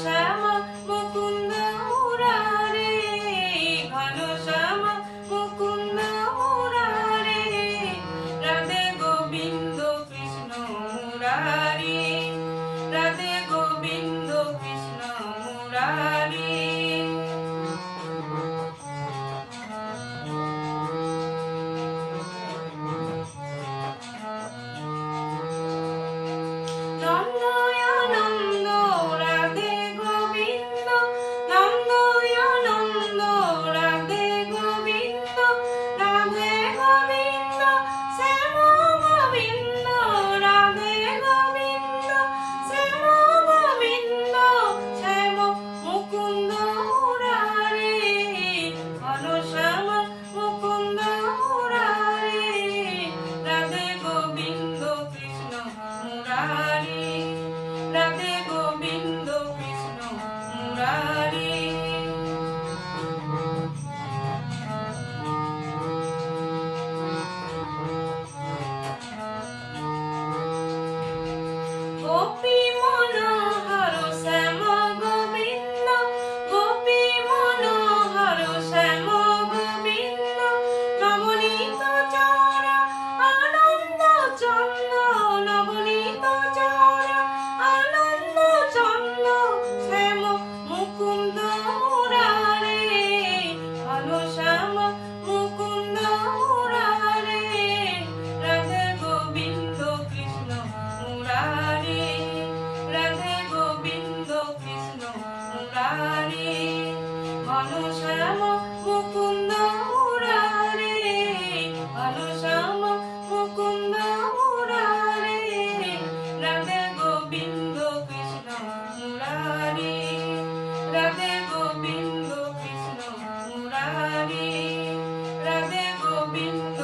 শ্যামা মুকুন্দ মুরারে, ঘন শ্যামা মুকুন্দ মুরারে, রাধে গোবিন্দ কৃষ্ণ মুরারি, রাধে গোবিন্দ কৃষ্ণ মুরারি। নন্দয়ানন্দ রাধে গোবিন্দ, নন্দয়ানন্দ রাধে গোবিন্দ, রাধে গোবিন্দ শ্যাম গোবিন্দ, রাধে গোবিন্দ শ্যাম গোবিন্দ, শ্যাম মুকুন্দ মুরারে, ঘন শ্যাম মুকুন্দ মুরারে, রাধে গোবিন্দ কৃষ্ণ মুরারি, রাধে গোবিন্দ কৃষ্ণ মুরারি। গোপী মনোহর শ্যাম গোবিন্দ, গোপী মনোহর শ্যাম গোবিন্দ, নবনীত চরা আনন্দ চন্দ, নবনীত চরা আনন্দ চন্দ, শ্যাম মুকুন্দ মুরারে, ঘন শ্যাম মুকুন্দ মুরারে, রাধে গোবিন্দ কৃষ্ণ মুরারি, রাধে গোবিন্দ কৃষ্ণ মুরারি, ঘন শ্যাম মুকুন্দ মুরারে, ঘন শ্যাম মুকুন্দ মুরারে, রাধে গোবিন্দ কৃষ্ণ মুরারি, রাধে গোবিন্দ কৃষ্ণ মুরারি, রাধে গোবিন্দ